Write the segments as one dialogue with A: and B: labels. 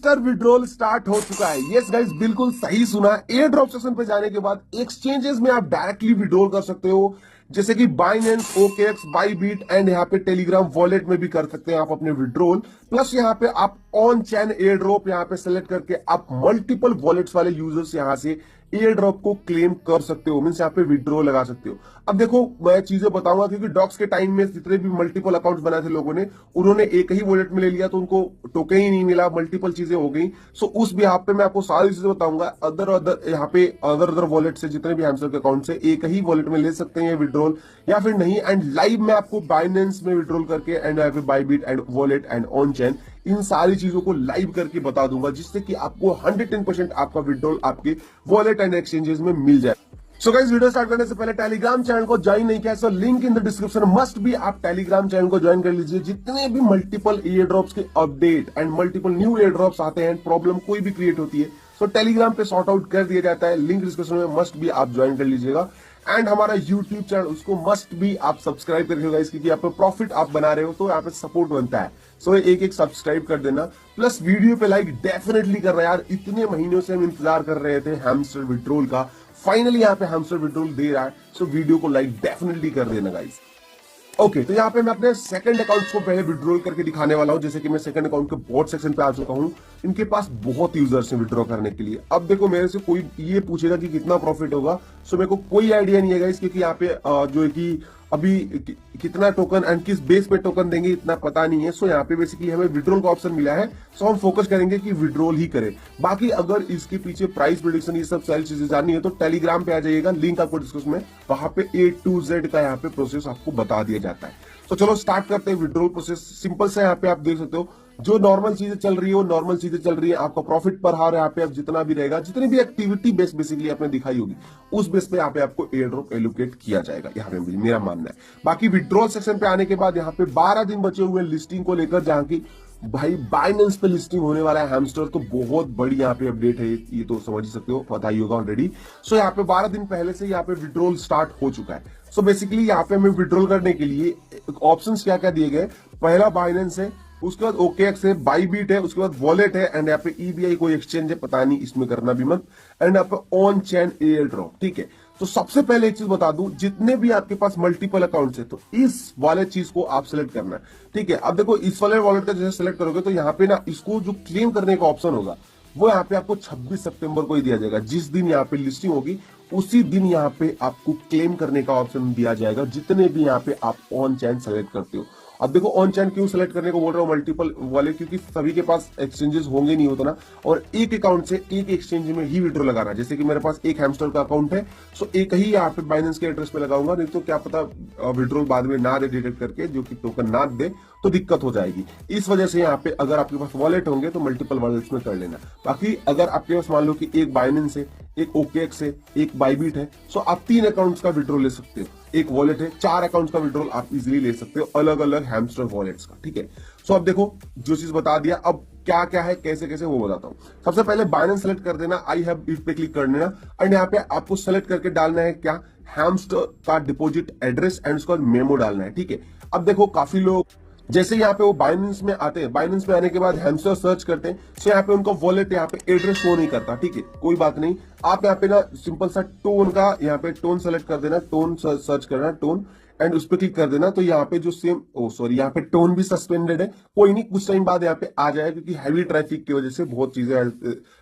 A: Hamster withdrawal start हो चुका है। यस गाइस, बिल्कुल सही सुना। एयर ड्रॉप सेक्शन पे जाने के बाद एक्सचेंजेस में आप डायरेक्टली विड्रॉल कर सकते हो, जैसे कि बाइनेंस, ओकेएक्स, बाईबीट एंड यहाँ पे टेलीग्राम वॉलेट में भी कर सकते हैं आप अपने विड्रॉल। प्लस यहाँ पे आप ऑन चैन एयर ड्रॉप यहाँ पे सेलेक्ट करके आप मल्टीपल वॉलेट्स वाले यूजर्स यहाँ से एयर ड्रॉप को क्लेम कर सकते हो, मींस यहाँ पे विड्रॉ लगा सकते हो। अब देखो, मैं चीजें बताऊंगा क्योंकि डॉक्स के टाइम में जितने भी मल्टीपल अकाउंट्स बनाए थे लोगों ने, उन्होंने एक ही वॉलेट में ले लिया तो उनको टोकन ही नहीं मिला, मल्टीपल चीजें हो गई। सो उस बिहाफ पे मैं आपको सारी चीजें बताऊंगा। अदर यहाँ पे अदर वॉलेट से जितने भी हैमस्टर के अकाउंट से एक ही वॉलेट में ले सकते हैं विड्रॉल या फिर नहीं। एंड लाइव में आपको बाइनेंस में विड्रॉल करके एंड यहाँ पे Bybit and wallet and on chain इन सारी चीजों को लाइव करके बता दूंगा, जिससे कि आपको 110% आपका विड्रॉल आपके वॉलेट एंड एक्सचेंजेस में मिल जाए। सो गाइस, वीडियो स्टार्ट करने से पहले टेलीग्राम चैनल को ज्वाइन नहीं किया, so link in the description must be. आप टेलीग्राम चैनल को ज्वाइन कर लीजिए। जितने भी मल्टीपल एयर ड्रॉप्स के update and multiple new air drops आते हैं, प्रॉब्लम कोई भी क्रिएट होती है, तो टेलीग्राम पे सॉर्ट आउट कर दिया जाता है। लिंक डिस्क्रिप्शन में मस्ट भी आप ज्वाइन कर लीजिएगा। एंड हमारा यूट्यूब चैनल, उसको मस्ट भी आप सब्सक्राइब कर रखिएगा, इसकी यहाँ पे प्रॉफिट आप बना रहे हो तो यहाँ पे सपोर्ट बनता है। सो एक एक सब्सक्राइब कर देना, प्लस वीडियो पे लाइक डेफिनेटली करना यार। इतने महीनों से हम इंतजार कर रहे थे हैमस्टर विड्रॉल का, फाइनली यहाँ पे हैमस्टर विड्रॉल दे रहा है। सो वीडियो को लाइक डेफिनेटली कर देना गाइस। ओके, तो यहाँ पे मैं अपने सेकंड अकाउंट को पहले विड्रॉल करके दिखाने वाला हूँ। जैसे कि मैं सेकंड अकाउंट के बॉट सेक्शन पे आ चुका हूँ। इनके पास बहुत यूजर्स हैं विड्रॉ करने के लिए। अब देखो, मेरे से कोई ये पूछेगा कि कितना प्रॉफिट होगा, सो मेरे को कोई आइडिया नहीं है गाइस, क्योंकि यहाँ पे जो है कि अभी कितना टोकन एंड किस बेस पे टोकन देंगे इतना पता नहीं है। सो यहाँ पे बेसिकली हमें विड्रॉल का ऑप्शन मिला है, सो हम फोकस करेंगे कि विड्रॉल ही करें। बाकी अगर इसके पीछे प्राइस प्रेडिक्शन ये सब सारी चीजें जाननी है तो टेलीग्राम पे आ जाइएगा, लिंक आपको डिस्क्रिप्शन में, वहां पे A to Z का यहाँ पे प्रोसेस आपको बता दिया जाता है। तो चलो स्टार्ट करते हैं विड्रॉल प्रोसेस। सिंपल से यहाँ पे आप देख सकते हो, जो नॉर्मल चीजें चल रही है वो नॉर्मल चीजें चल रही है। आपका प्रॉफिट पर हार यहाँ पे आप जितना भी रहेगा, जितनी भी एक्टिविटी बेस बेसिकली आपने दिखाई होगी, उस बेस पे यहाँ पे आपको एयर ड्रॉप एलोकेट किया जाएगा, यहाँ पे मेरा मानना है। बाकी विड्रॉल सेक्शन पे आने के बाद यहाँ पे 12 दिन बचे हुए लिस्टिंग को लेकर, जहां की भाई बाइनेंस पे लिस्टिंग होने वाला है हैमस्टर, तो बहुत बड़ी यहाँ पे अपडेट है, ये तो समझ ही सकते हो, पता ही होगा ऑलरेडी। सो यहाँ पे 12 दिन पहले से यहाँ पे विड्रॉल स्टार्ट हो चुका है। सो बेसिकली यहाँ पे हमें विड्रॉल करने के लिए ऑप्शंस क्या क्या दिए गए। पहला बाइनेंस है, उसके बाद ओकेएक्स है, बाईबीट है, उसके बाद वॉलेट है, एंड यहाँ पे ईबीआई कोई एक्सचेंज है, पता नहीं, इसमें करना भी मत। एंड यहाँ पे ऑन चैन एयर ड्रॉप, ठीक है। तो सबसे पहले एक चीज बता दूं, जितने भी आपके पास मल्टीपल अकाउंट्स है, तो इस वाले चीज को आप सिलेक्ट करना है, ठीक है। अब देखो, इस वाले वॉलेट का जैसे सिलेक्ट करोगे तो यहाँ पे ना इसको जो क्लेम करने का ऑप्शन होगा वो यहाँ पे आपको 26 सितंबर को ही दिया जाएगा। जिस दिन यहाँ पे लिस्टिंग होगी उसी दिन यहाँ पे आपको क्लेम करने का ऑप्शन दिया जाएगा, जितने भी यहाँ पे आप ऑन चैन सेलेक्ट करते हो। अब देखो, ऑन चैन क्यों सेलेक्ट करने को बोल रहा हूँ मल्टीपल वाले, क्योंकि सभी के पास एक्सचेंजेस होंगे नहीं होता ना, और एक अकाउंट से एक एक्सचेंज में ही विड्रॉ लगाना। जैसे कि मेरे पास एक हैमस्टर का अकाउंट है, सो एक ही यहाँ पे बाइनेंस के एड्रेस पे लगाऊंगा, नहीं तो क्या पता विड्रॉल बाद में ना दे डिटेक्ट करके, जो कि टोकन ना दे तो दिक्कत हो जाएगी। इस वजह से यहाँ पे अगर आपके पास वॉलेट होंगे तो मल्टीपल वॉलेट्स में कर लेना। बाकी अगर आपके पास मान लो कि एक बाइनेंस है, एक ओकेएक्स है, एक बाईबीट है, सो आप 3 अकाउंट्स का विड्रॉल ले सकते हो। एक वॉलेट है, 4 अकाउंट्स का विड्रॉल आप इजीली ले सकते हो, अलग अलग हैमस्टर वॉलेट्स का, ठीक है। सो अब देखो, जो चीज बता दिया, अब क्या क्या है, कैसे कैसे, वो बताता हूँ। सबसे पहले बाइनेंस सेलेक्ट कर देना, आई हैव इट पे क्लिक कर देना, एंड यहाँ पे आपको सेलेक्ट करके डालना है क्या, हैमस्टर का डिपॉजिट एड्रेस एंड उसका मेमो डालना है, ठीक है। अब देखो, काफी लोग जैसे यहाँ पे वो बाइनेंस में आते हैं, बाइनेंस में आने के बाद हैमस्टर सर्च करते हैं, सो यहाँ पे उनका वॉलेट यहाँ पे एड्रेस शो नहीं करता, ठीक है, कोई बात नहीं। आप यहाँ पे ना सिंपल सा टोन का यहाँ पे टोन सेलेक्ट कर देना, टोन सर्च करना, टोन, एंड उस पर क्लिक कर देना। तो यहाँ पे जो सेम यहाँ पे टोन भी सस्पेंडेड है, कोई नहीं, कुछ टाइम बाद यहाँ पे आ जाएगा, क्योंकि हैवी ट्रैफिक की वजह से बहुत चीजें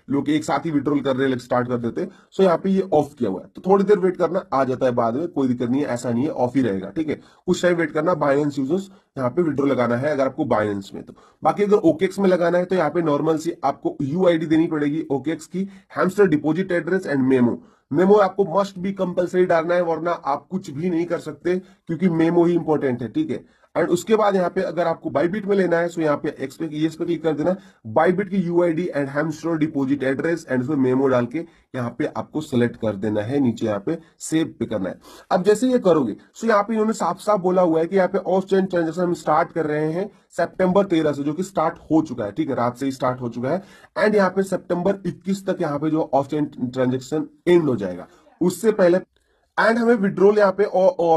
A: लोग एक साथ ही विड्रॉल करने स्टार्ट कर देते हैं। सो यहाँ पे ये ऑफ किया हुआ है, तो थोड़ी देर वेट करना, आ जाता है बाद में, कोई दिक्कत नहीं है, ऐसा नहीं है, ऑफ ही रहेगा, ठीक है। कुछ टाइम वेट करना। बाइनेंस यूजर्स यहाँ पे विड्रॉल लगाना है अगर आपको बाइनेंस में, तो बाकी अगर ओकेएक्स में लगाना है तो यहाँ पे नॉर्मल सी आपको यूआईडी देनी पड़ेगी ओकेएक्स की, hamster deposit address and memo. Memo आपको मस्ट भी कंपलसरी डालना है, वरना आप कुछ भी नहीं कर सकते, क्योंकि मेमो ही इंपॉर्टेंट है, ठीक है। एंड उसके बाद यहाँ पे अगर आपको बाईबीट में लेना है, सो यहाँ पे एक्स पे ये पे क्लिक कर देना, बाईबीट की UID and hamster deposit address and उसमें मेमो डाल के यहाँ पे आपको सेलेक्ट कर देना है, नीचे यहाँ पे सेव पे करना है। अब जैसे ये करोगे, सो यहाँ पे इन्होंने साफ साफ बोला हुआ है कि यहाँ पे ऑफ चेन ट्रांजेक्शन हम स्टार्ट कर रहे हैं सितंबर 13 से, जो कि स्टार्ट हो चुका है, ठीक है, रात से ही स्टार्ट हो चुका है। एंड यहाँ पे सितंबर 21 तक यहाँ पे जो ऑफ चेन ट्रांजेक्शन एंड हो जाएगा। उससे पहले एंड हमें विड्रॉल यहाँ पे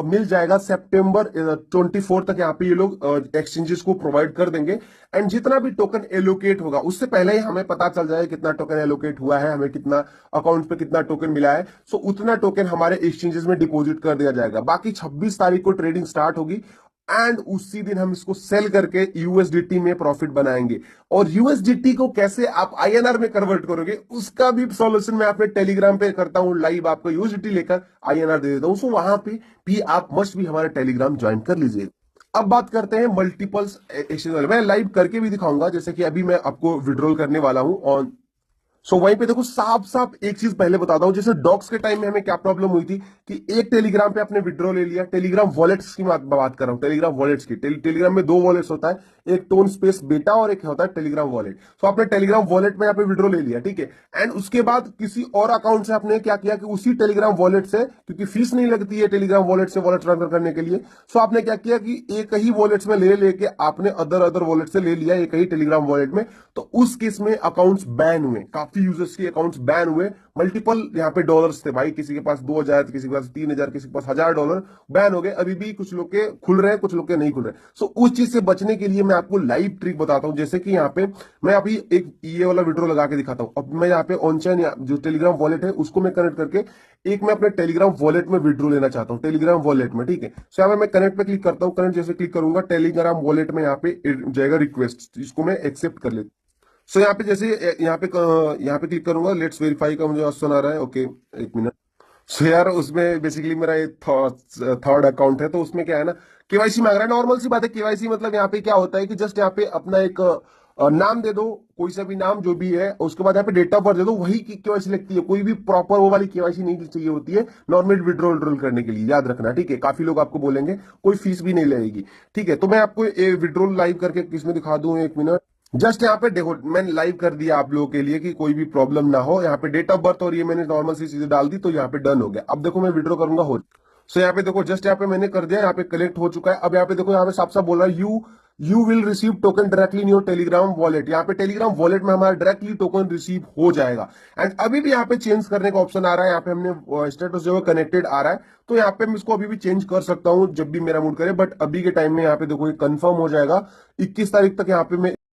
A: मिल जाएगा सितंबर 24 तक। यहाँ पे ये लोग एक्सचेंजेस को प्रोवाइड कर देंगे। एंड जितना भी टोकन एलोकेट होगा उससे पहले ही हमें पता चल जाएगा कितना टोकन एलोकेट हुआ है, हमें कितना अकाउंट पे कितना टोकन मिला है। सो उतना टोकन हमारे एक्सचेंजेस में डिपॉजिट कर दिया जाएगा। बाकी 26 तारीख को ट्रेडिंग स्टार्ट होगी एंड उसी दिन हम इसको सेल करके यूएसडीटी में प्रॉफिट बनाएंगे। और यूएसडीटी को कैसे आप आईएनआर में कन्वर्ट करोगे उसका भी सॉल्यूशन मैं अपने टेलीग्राम पे करता हूं लाइव। आपको यूएसडीटी लेकर आईएनआर दे देता हूं। सो वहां पे भी आप मस्ट भी हमारे टेलीग्राम ज्वाइन कर लीजिए। अब बात करते हैं मल्टीपल्स एक्सचेंज। मैं लाइव करके भी दिखाऊंगा, जैसे कि अभी मैं आपको विड्रॉल करने वाला हूं ऑन। सो वहीं पे देखो साफ साफ एक चीज पहले बताता हूं, जैसे डॉक्स के टाइम में हमें क्या प्रॉब्लम हुई थी कि एक टेलीग्राम पे आपने विड्रॉ ले लिया। टेलीग्राम वॉलेट्स की बात कर रहा हूं, टेलीग्राम वॉलेट्स की। टेलीग्राम में दो वॉलेट्स होता है, एक टोन स्पेस बेटा और एक होता है टेलीग्राम वॉलेट। तो आपने टेलीग्राम वॉलेट में यहाँ पे विड्रॉ ले लिया, ठीक है। एंड उसके बाद किसी और अकाउंट से आपने क्या किया कि उसी टेलीग्राम वॉलेट से, क्योंकि फीस नहीं लगती है टेलीग्राम वॉलेट से वॉलेट ट्रांसफर करने के लिए, सो आपने क्या किया कि एक ही वॉलेट्स में ले लेके आपने अदर वॉलेट से ले लिया एक ही टेलीग्राम वॉलेट में। तो उस केस में अकाउंट्स बैन हुए, काफी यूजर्स के अकाउंट्स बैन हुए। मल्टीपल यहाँ पे डॉलर्स थे भाई, किसी के पास 2000, किसी के पास 3000, किसी के पास $1000 बैन हो गए। अभी भी कुछ लोग के खुल रहे हैं, कुछ लोग के नहीं खुल रहे। सो उस चीज से बचने के लिए मैं आपको लाइव ट्रिक बताता हूं। जैसे कि यहाँ पे मैं अभी एक ये वाला विड्रॉ लगा के दिखाता हूं। अब मैं यहाँ पे ऑनचेन जो टेलीग्राम वॉलेट है उसको मैं कनेक्ट करके एक मैं अपने टेलीग्राम वॉलेट में विड्रॉ लेना चाहता हूँ, टेलीग्राम वॉलेट में, ठीक है। सो यहाँ पे मैं कनेक्ट पे क्लिक करता हूँ। कनेक्ट जैसे क्लिक करूंगा टेलीग्राम वॉलेट में यहाँ पे जाएगा रिक्वेस्ट, इसको मैं एक्सेप्ट कर लेता हूँ। सो यहाँ पे जैसे यहाँ पे क्लिक करूंगा, लेट्स वेरीफाई का मुझे ऑप्शन आ रहा है। ओके, एक मिनट। सो यार उसमें बेसिकली मेरा ये थर्ड अकाउंट है, तो उसमें क्या है ना, केवाईसी मांग रहा है। नॉर्मल सी बात है, केवाईसी मतलब यहाँ पे क्या होता है कि जस्ट यहाँ पे अपना एक नाम दे दो, कोई सा भी नाम जो भी है, उसके बाद यहाँ पे डेट ऑफ बर्थ दे दो, वही केवाईसी लगती है। कोई भी प्रॉपर वो वाली केवाईसी नहीं चाहिए होती है नॉर्मल विड्रॉल करने के लिए, याद रखना, ठीक है। काफी लोग आपको बोलेंगे, कोई फीस भी नहीं लगेगी, ठीक है। तो मैं आपको विड्रॉल लाइव करके किसमें दिखा दूं, एक मिनट। जस्ट यहाँ पे देखो मैंने लाइव कर दिया आप लोगों के लिए कि कोई भी प्रॉब्लम ना हो। यहाँ पे डेट ऑफ बर्थ और ये मैंने नॉर्मल सी चीजें डाल दी, तो यहाँ पे डन हो गया। अब देखो मैं विड्रॉ करूंगा, हो। सो यहाँ पे देखो जस्ट यहाँ पे मैंने कर दिया, यहाँ पे कलेक्ट हो चुका है। अब यहाँ पे देखो यहाँ पे साफ साफ बोल रहा है you will receive token directly in your Telegram wallet. यहाँ पे टेलीग्राम वॉलेट में हमारा डायरेक्टली टोकन रिसीव हो जाएगा। एंड अभी भी यहाँ पे चेंज करने का ऑप्शन आ रहा है। यहाँ पे हमने स्टेटस जो है कनेक्टेड आ रहा है, तो यहाँ पे मैं इसको अभी भी चेंज कर सकता हूँ जब भी मेरा मूड करे। बट अभी के टाइम में यहाँ पे देखो ये कंफर्म हो जाएगा 21 तारीख तक। यहाँ पे मैं